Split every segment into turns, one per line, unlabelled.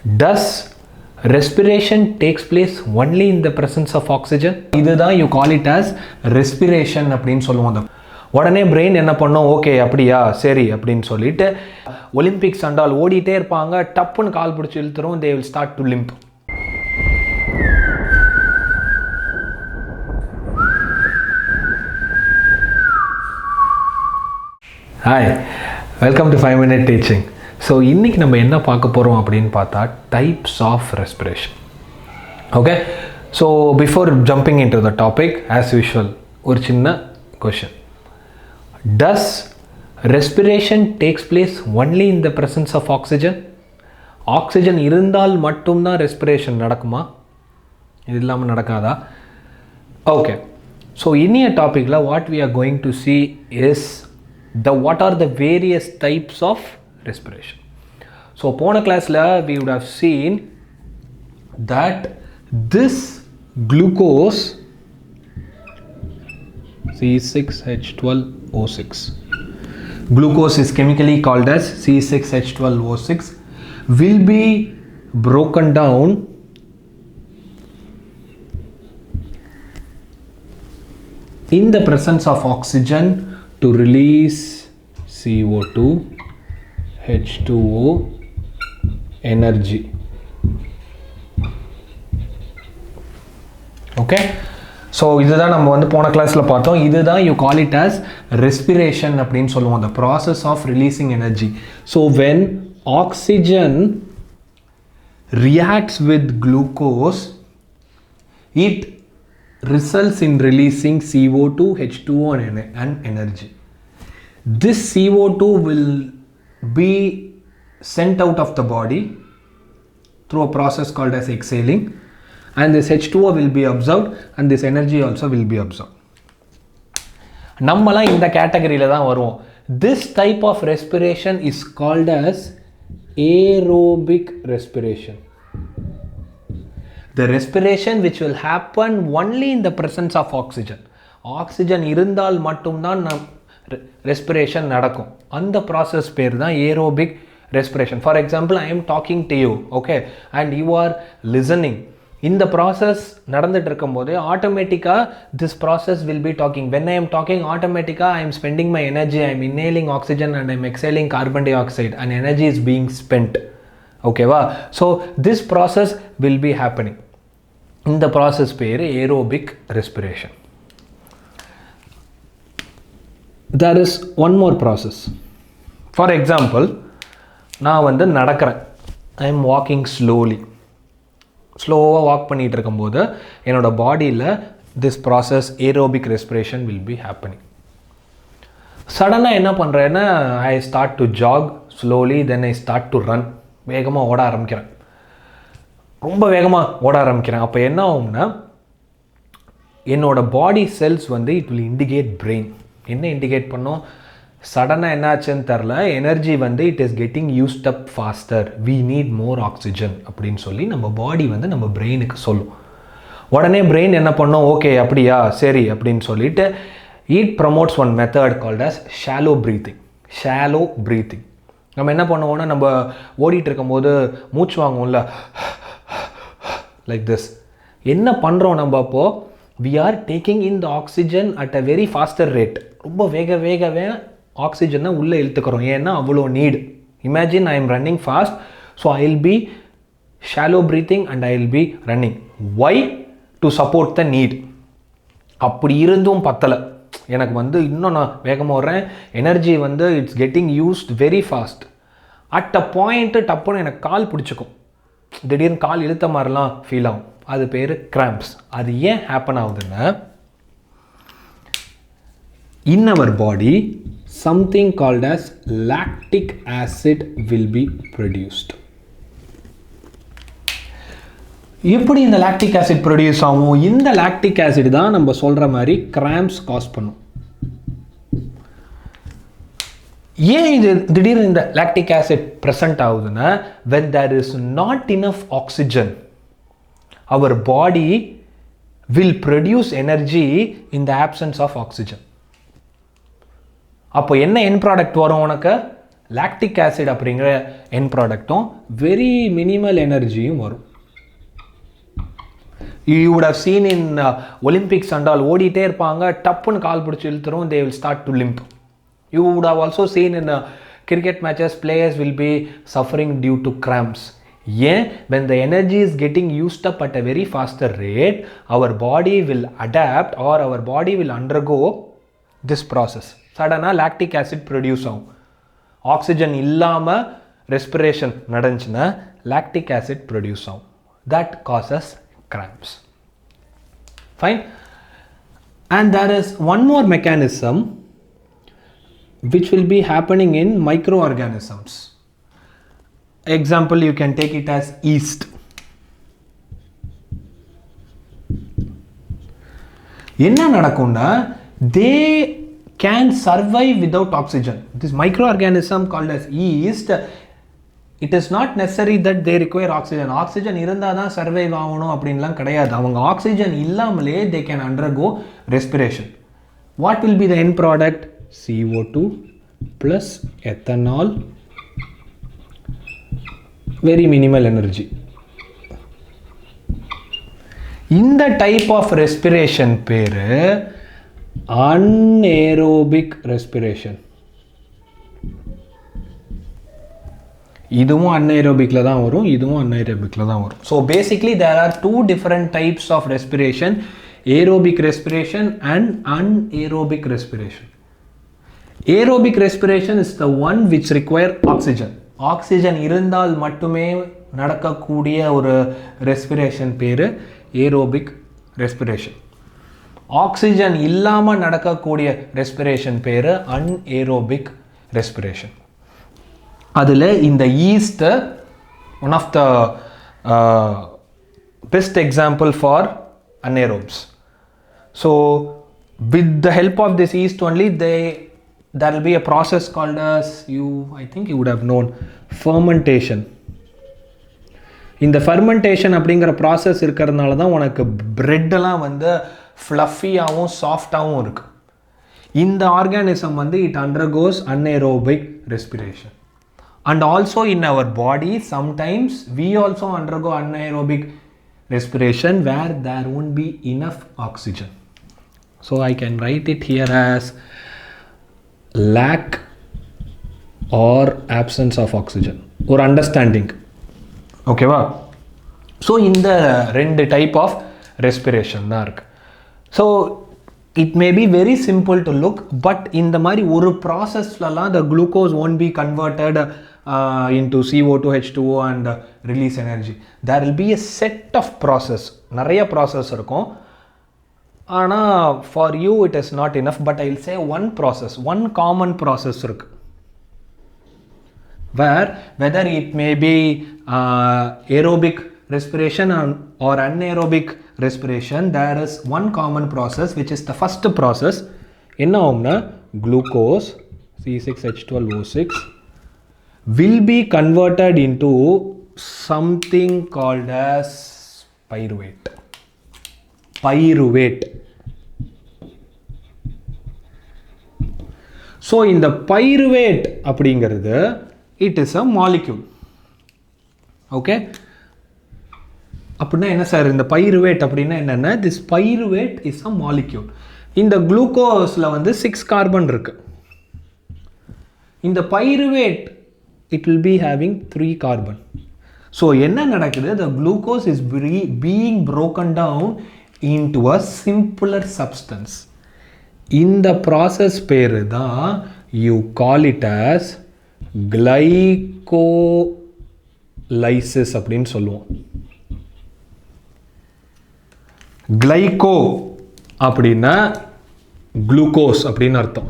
Does respiration takes place only in the presence of oxygen? இதுதான் you call it as respiration அப்படின்னு சொல்லுவோம். உடனே brain என்ன பண்ணும், ஓகே அப்படியா சரி அப்படின்னு சொல்லிட்டு ஒலிம்பிக்ஸ் அண்டால் ஓடிட்டே இருப்பாங்க, டப்புன்னு கால் பிடிச்சி இழுத்துரும், they will start to limp. Hi, welcome to 5 Minute Teaching. So இன்றைக்கி நம்ம என்ன பார்க்க போகிறோம் அப்படின்னு பார்த்தா types of respiration. Okay, so before jumping into the topic as usual ஒரு சின்ன question. Does respiration takes place only in the presence of oxygen? Oxygen இருந்தால் மட்டும்தான் ரெஸ்பிரேஷன் நடக்குமா? இது இல்லாமல் நடக்காதா? ஓகே, ஸோ இனிய டாப்பிக்கில் what we are going to see is what are the various types of respiration. So போன கிளாஸில் we would have seen that this glucose C6H12O6, glucose is chemically called as C6H12O6, will be broken down in the presence of oxygen to release CO2, H2O, energy. Okay, so இதுதான் நம்ம வந்து போன கிளாஸில் பார்த்தோம். இதுதான் you call it as respiration அப்படின்னு சொல்லுவோம், the process of releasing energy. So when oxygen reacts with glucose, it results in releasing CO2, H2O and energy. This CO2 will be sent out of the body through a process called as exhaling, and this H2O will be absorbed and this energy also will be absorbed. நம்மலாம் இந்த கேட்டகரியில தான் வருவோம். This type of respiration is called as aerobic respiration. The respiration which will happen only in the presence of oxygen. Oxygen இருந்தால் மட்டும்தான் respiration நடக்கும். அந்த process பேர் தான் aerobic respiration. For example, I am talking to you, okay, and you are listening. இந்த process நடந்துட்டு இருக்கும்போது automatically this process will be talking. When I am talking, automatically I am spending my energy. I am inhaling oxygen and I am exhaling carbon dioxide, and energy is being spent. Okay va? So this process will be happening. இந்த process பேரு aerobic respiration. There is one more process. For example, நான் வந்து நடக்கிறேன். I am walking slowly. ஸ்லோவாக walk பண்ணிகிட்டு இருக்கும்போது என்னோடய பாடியில் this process aerobic respiration will be happening. சடனாக என்ன பண்ணுறேன்னா I start to jog slowly, then I start to run. வேகமாக ஓட ஆரம்பிக்கிறேன், ரொம்ப வேகமாக ஓட ஆரம்பிக்கிறேன். அப்போ என்ன ஆகும்னா என்னோடய பாடி செல்ஸ் வந்து இட் வில் இண்டிகேட் பிரெயின். என்ன இண்டிகேட் பண்ணோம்? சடனாக என்ன ஆச்சுன்னு தெரில, எனர்ஜி வந்து it is getting used up faster, we need more oxygen அப்படின்னு சொல்லி நம்ம பாடி வந்து நம்ம பிரெயினுக்கு சொல்லும். உடனே பிரெயின் என்ன பண்ணோம், ஓகே அப்படியா சரி அப்படின்னு சொல்லிட்டு it promotes one method called as shallow breathing. Shallow breathing நம்ம என்ன பண்ணுவோம்னா, நம்ம ஓடிட்டு இருக்கும்போது மூச்சு வாங்குவோம்ல, லைக் திஸ். என்ன பண்ணுறோம் நம்ம அப்போது, we are taking in the oxygen at a very faster rate. ரொம்ப வேக ஆக்சிஜனை உள்ளே இழுத்துக்கிறோம், ஏன்னா அவ்வளோ need. Imagine I am running fast, so I will be shallow breathing and I will be running. Why? To support the need. அப்படி இருந்தும் பத்தலை, எனக்கு வந்து இன்னும் நான் வேகமாக வர்றேன், எனர்ஜி வந்து it's getting used very fast. At a point டப்புன்னு எனக்கு கால் பிடிச்சிக்கும், திடீர்னு கால் இழுத்த மாதிரிலாம் ஃபீல் ஆகும். அது பேர் கிராம்ப்ஸ். அது ஏன் ஹேப்பன் ஆகுதுன்னா, in our body something called as lactic acid will be produced. எப்படி இந்த லாக்டிக் ஆசிட் ப்ரொடியூஸ் ஆகும்? இந்த லாக்டிக் ஆசிட் தான் நம்ம சொல்கிற மாதிரி கிராம்ப்ஸ் காஸ் பண்ணும். ஏன் இது திடீர்னு இந்த லாக்டிக் ஆசிட் ப்ரெசன்ட் ஆகுதுன்னா, when there is not enough oxygen, our body will produce energy in the absence of oxygen. அப்போ என்ன என் ப்ராடக்ட் வரும் உனக்கு? lactic acid அப்படிங்கிற end productம் very minimal energyயும் வரும். You would have seen in Olympics and all, ஓடிட்டே இருப்பாங்க, டப்புன்னு கால் பிடிச்சி இழுத்துரும், they will start to limp. You would have also seen in cricket matches, players will be suffering due to cramps. Yeah, when the energy is getting used up at a very faster rate, our body will adapt or our body will undergo this process. Suddenly lactic acid produce ஆகும். Oxygen இல்லாம respiration நடந்துச்சுன்னா lactic acid produce ஆகும். That causes cramps. Fine. And there is one more mechanism which will be happening in microorganisms. Example, you can take it as yeast. என்ன நடக்கும்னா they can survive without oxygen. This microorganism called as yeast, it is not necessary that they require oxygen. Oxygen இருந்தால் தான் survive ஆகணும் அப்படின்லாம் கிடையாது. அவங்க oxygen இல்லாமலே they can undergo respiration. What will be the end product? CO2 plus ethanol, very minimal energy. இந்த type of respiration பேரு anaerobic respiration. இதுவும் anaerobicல தான் வரும், இதுவும் anaerobicல தான் வரும். So basically there are two different types of respiration, aerobic respiration and anaerobic respiration. Aerobic respiration is the one which require oxygen. Oxygen இருந்தால் மட்டுமே நடக்கக்கூடிய ஒரு respiration பேரு aerobic respiration. Oxygen இல்லாம நடக்கக்கூடிய respiration பேரு anaerobic respiration. அதில் இந்த yeast one of the best example for anaerobes. So with the help of this yeast only there will be a process called as I think you would have known fermentation. இந்த fermentation அப்படிங்கிற process இருக்கிறதுனால தான் உனக்கு bread எல்லாம் வந்து fluffy-ஆவும் soft-ஆவும் இருக்கு. இந்த organism வந்து it undergoes anaerobic respiration. And also in our body sometimes we also undergo anaerobic respiration where there won't be enough oxygen. So I can write it here as lack or absence of oxygen or understanding. Okay va? So in the ரெண்டு type of respiration தான் இருக்கு. So it may be very simple to look, but in the மாதிரி ஒரு processலலாம் the glucose won't be converted into CO2, H2O and release energy. There will be a set of process. நிறைய process இருக்கும். ஆனால் for you it is not enough, but I will say one process, one common process இருக்கு. Whether it may be aerobic respiration or anaerobic respiration, there is one common process which is the first process. என்ன ஆகும்னா glucose C6H12O6 will be converted into something called as pyruvate. So இந்த pyruvate அப்படிங்கிறது it is a molecule. Okay, அப்படின்னா என்ன sir இந்த pyruvate அப்படின்னா என்னன்னா, this pyruvate is a molecule. இந்த குளுக்கோஸ்ல வந்து 6 கார்பன் இருக்கு. இந்த pyruvate it will be having 3 carbon. So என்ன நடக்குது, the glucose is being broken down into a simpler substance. இந்த process பேரு தான் you call it as glycolysis அப்படின்னு சொல்லுவோம். glyco அப்படின்னா glucose அப்படின்னு அர்த்தம்.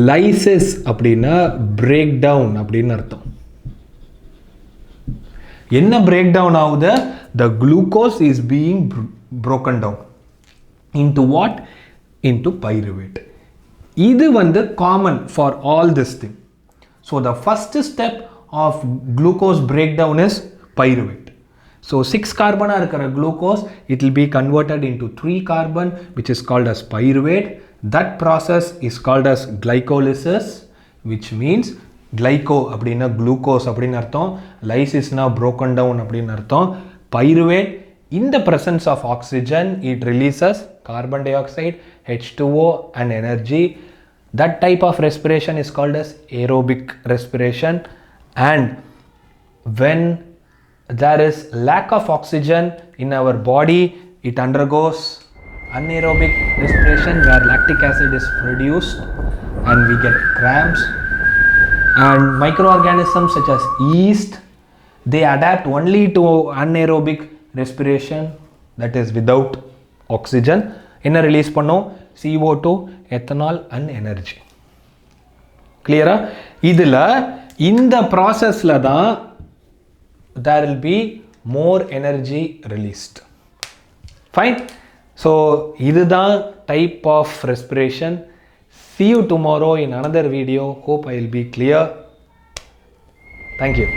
lysis அப்படின்னா break down அப்படின்னு அர்த்தம். என்ன break down ஆகுது? The glucose is being broken down into what? Into pyruvate. இது வந்து common for all this thing. So the first step of glucose breakdown is pyruvate. So 6 carbon இருக்கிற glucose, it will be converted into 3 carbon which is called as pyruvate. That process is called as glycolysis, which means glyco அப்படின்னா glucose அப்படின்னு அர்த்தம், lysis na broken down அப்படின்னு அர்த்தம். Pyruvate, in the presence of oxygen, it releases carbon dioxide, H2O and energy. That type of respiration is called as aerobic respiration. And when there is lack of oxygen in our body, it undergoes anaerobic respiration, where lactic acid is produced and we get cramps. And microorganisms such as yeast, they adapt only to anaerobic respiration, that is without oxygen. என்ன release பண்ணும்? CO2, ethanol and energy. Clear? இதில் இந்த ப்ராசஸில் தான் there will be more energy released. Fine? So இதுதான் type of respiration. See you tomorrow in another video. Hope I will be clear. Thank you.